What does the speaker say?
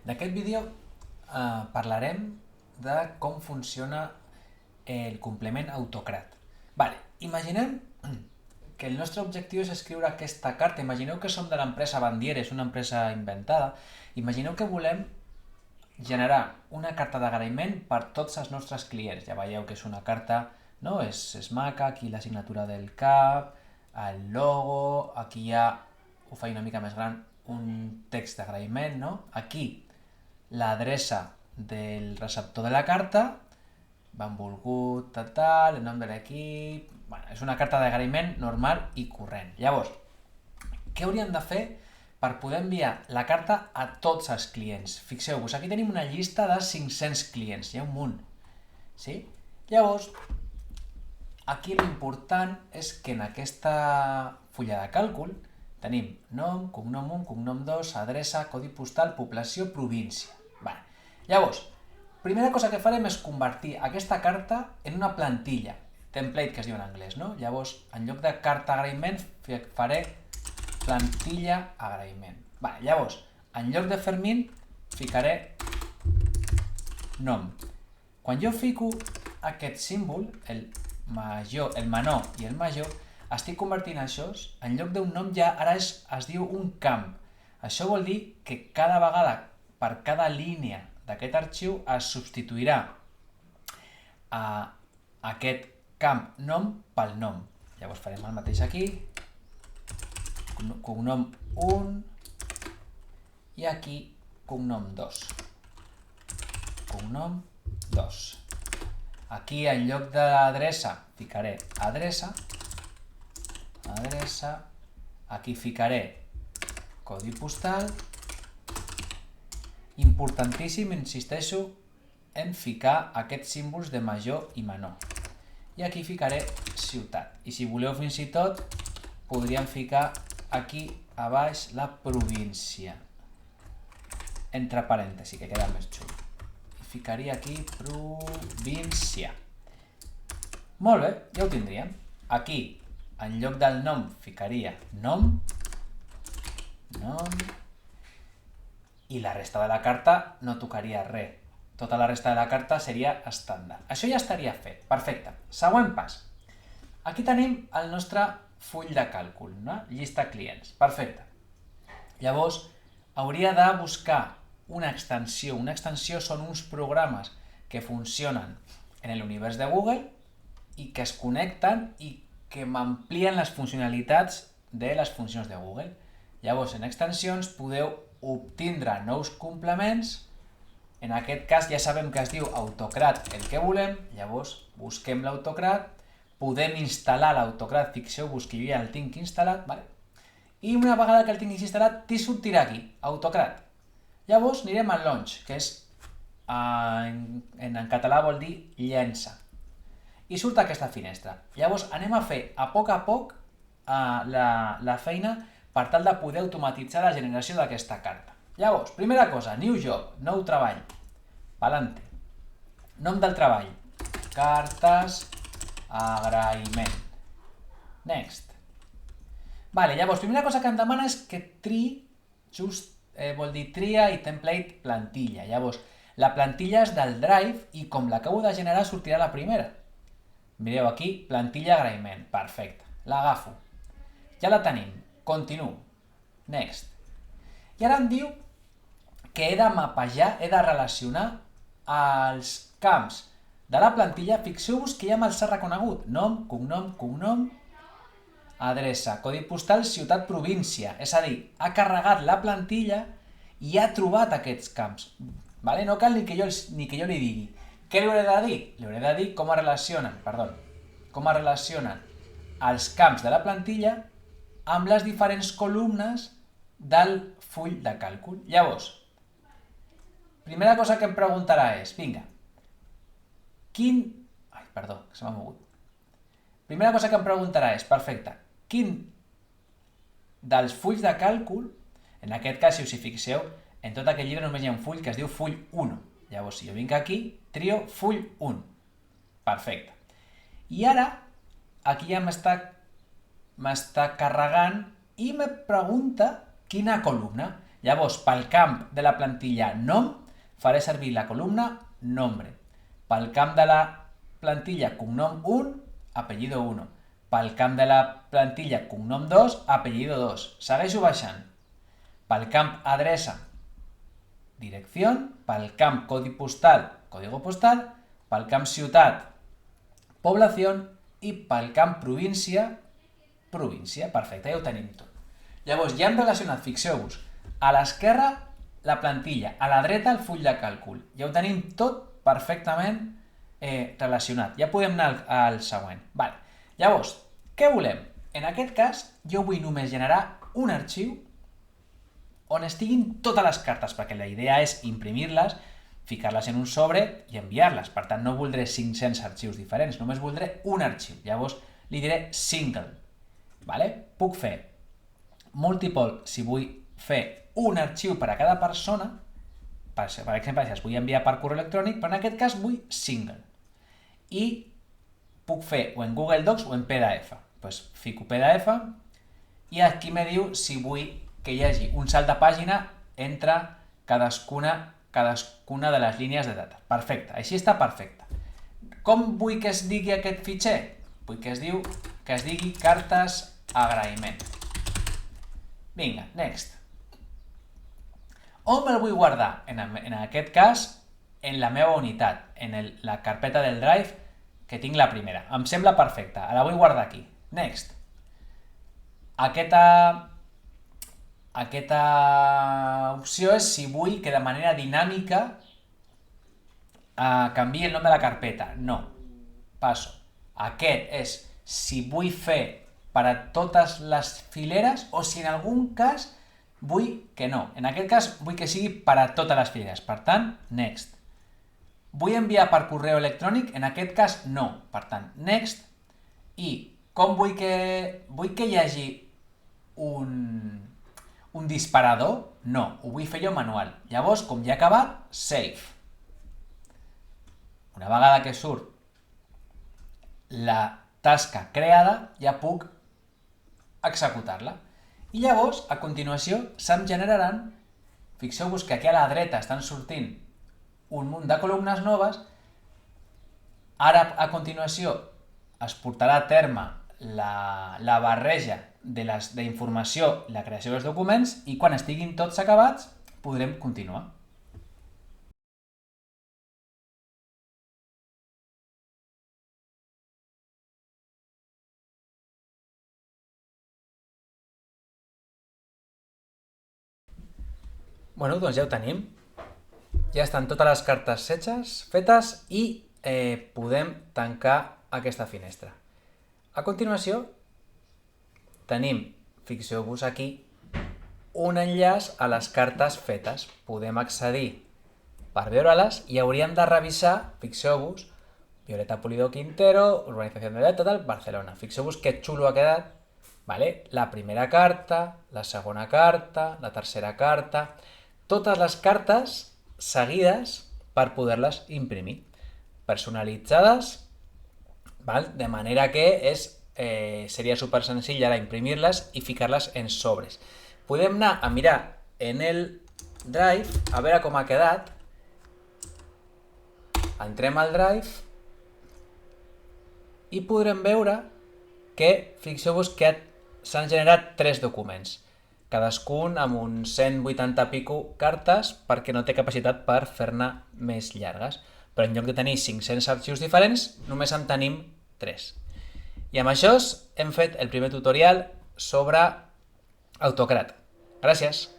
D'aquest vídeo parlarem de com funciona el complement autocrat. Vale, imaginem que el nostre objectiu és escriure aquesta carta. Imagineu que som de l'empresa Bandieres, una empresa inventada. Imagineu que volem generar una carta d'agraïment per tots els nostres clients. Ja veieu que és una carta, no? És maca, aquí la signatura del cap, el logo, aquí hi ha, ho faig una mica més gran, un text d'agraïment, no? Aquí l'adreça del receptor de la carta, benvolgut, tal, el nom de l'equip... Bueno, és una carta d'agraïment normal i corrent. Llavors, què hauríem de fer per poder enviar la carta a tots els clients? Fixeu-vos, aquí tenim una llista de 500 clients, hi ha un munt. Sí? Llavors, aquí l'important és que en aquesta fulla de càlcul tenim nom, cognom 1, cognom 2, adreça, codi postal, població, província. Vale. Llavors, primera cosa que farem és convertir aquesta carta en una plantilla, template que es diu en anglès, no? Llavors, en lloc de carta agraïment, faré plantilla agraïment. Vale, llavors, en lloc de fermín, ficaré nom. Quan jo fico aquest símbol, el menor i el major, estic convertint això, en lloc d'un nom ja ara es diu un camp. Això vol dir que cada vegada, per cada línia d'aquest arxiu, es substituirà aquest camp nom pel nom. Llavors farem el mateix aquí, cognom 1 i aquí cognom 2. Cognom 2. Aquí en lloc d'adreça ficaré adreça, aquí ficaré codi postal. Importantíssim, insisteixo, en ficar aquests símbols de major i menor. I aquí ficaré ciutat. I si voleu fins i tot, podríem ficar aquí a baix la província. Entre parèntesis, que queda més xulo. I ficaria aquí província. Molt bé, ja ho tindríem. Aquí, en lloc del nom, ficaria nom. I la resta de la carta no tocaria res. Tota la resta de la carta seria estàndard. Això ja estaria fet. Perfecte. Següent pas. Aquí tenim el nostre full de càlcul, no? Llista clients. Perfecte. Llavors, hauria de buscar una extensió. Una extensió són uns programes que funcionen en l'univers de Google i que es connecten i que m'amplien les funcionalitats de les funcions de Google. Llavors, en extensions podeu obtindre nous complements. En aquest cas ja sabem que es diu autocrat el que volem, llavors busquem l'autocrat, podem instal·lar l'autocrat, fixeu-vos que jo ja el tinc instal·lat, vale? I una vegada que el tinguis instal·lat, t'hi sortirà aquí, autocrat. Llavors anirem al launch, que és, en català vol dir llença. I surt aquesta finestra. Llavors anem a fer a poc la feina per tal de poder automatitzar la generació d'aquesta carta. Llavors, primera cosa, new job, nou treball. Palante. Nom del treball. Cartes agraïment. Next. Vale, llavors, primera cosa que em demana és que vol dir tria i template plantilla. Llavors, la plantilla és del Drive i com l'acabo de generar sortirà la primera. Mireu aquí, plantilla agraïment. Perfecte. L'agafo. Ja la tenim. Continuo. Next. I ara em diu que he de mapejar, he de relacionar els camps de la plantilla. Fixeu-vos que ja me'ls ha reconegut. Nom, cognom, adreça, codi postal, ciutat, província. És a dir, ha carregat la plantilla i ha trobat aquests camps. Vale? No cal ni que jo li digui. Què li hauré de dir? Li hauré de dir com es relacionen els camps de la plantilla amb les diferents columnes del full de càlcul. Llavors, primera cosa que em preguntarà és, vinga, Primera cosa que em preguntarà és, perfecte, quin dels fulls de càlcul, en aquest cas, si us hi fixeu, en tot aquest llibre només hi ha un full que es diu full 1. Llavors, si jo vinc aquí, trio full 1. Perfecte. I ara, aquí ja m'està carregant i me pregunta quina columna. Llavors, pel camp de la plantilla nom, faré servir la columna nombre. Pel camp de la plantilla cognom 1, apellido 1. Pel camp de la plantilla cognom 2, apellido 2. Segueixo baixant. Pel camp adreça, direcció. Pel camp codi postal, código postal. Pel camp ciutat, població. I pel camp província, província. Perfecte, ja ho tenim tot. Llavors, ja hem relacionat, fixeu-vos, a l'esquerra la plantilla, a la dreta el full de càlcul. Ja ho tenim tot perfectament relacionat. Ja podem anar al següent. Vale. Llavors, què volem? En aquest cas, jo vull només generar un arxiu on estiguin totes les cartes, perquè la idea és imprimir-les, ficar-les en un sobre i enviar-les. Per tant, no voldré 500 arxius diferents, només voldré un arxiu. Llavors, li diré single. Vale? Puc fer multiple si vull fer un arxiu per a cada persona, per exemple, si els vull enviar per correu electrònic, però en aquest cas vull single. I puc fer o en Google Docs o en PDF. Doncs fico PDF i aquí me diu si vull que hi hagi un salt de pàgina entre cadascuna de les línies de data. Perfecte, així està perfecte. Com vull que es digui aquest fitxer? Vull que es digui cartes agraïment. Vinga, next. On me'l vull guardar? En aquest cas, en la meva unitat, en la carpeta del Drive que tinc la primera. Em sembla perfecte, la vull guardar aquí. Next. Aquesta opció és si vull que de manera dinàmica canviï el nom de la carpeta. No, passo. Aquest és si vull fer per a totes les fileres o si en algun cas vull que no. En aquest cas vull que sigui per a totes les fileres. Per tant, next. Vull enviar per correu electrònic? En aquest cas no. Per tant, next. I com vull que hi hagi un disparador? No, ho vull fer jo manual. Llavors, com ja he acabat, save. Una vegada que surt la tasca creada, ja puc executar-la. I llavors, a continuació, se'm generaran, fixeu-vos que aquí a la dreta estan sortint un munt de columnes noves, ara a continuació es portarà a terme la barreja d'informació, la creació dels documents, i quan estiguin tots acabats podrem continuar. Bueno, doncs ja ho tenim. Ja estan totes les cartes fetes i podem tancar aquesta finestra. A continuació, tenim, fixeu-vos aquí, un enllaç a les cartes fetes. Podem accedir per veure-les i hauríem de revisar, fixeu-vos, Violeta Pulido Quintero, Urbanizació de Tal, Barcelona. Fixeu-vos que xulo ha quedat, ¿vale? La primera carta, la segona carta, la tercera carta, totes les cartes seguides per poder-les imprimir, personalitzades, ¿vale? De manera que seria super senzill ara imprimir-les i ficar-les en sobres. Podem anar a mirar en el Drive a veure com ha quedat. Entrem al Drive i podrem veure que, fixeu-vos que s'han generat 3 documents, cadascun amb uns 180 pico cartes perquè no té capacitat per fer-ne més llargues. Però en lloc de tenir 500 arxius diferents, només en tenim 3. I amb això hem fet el primer tutorial sobre AutoCAD. Gràcies!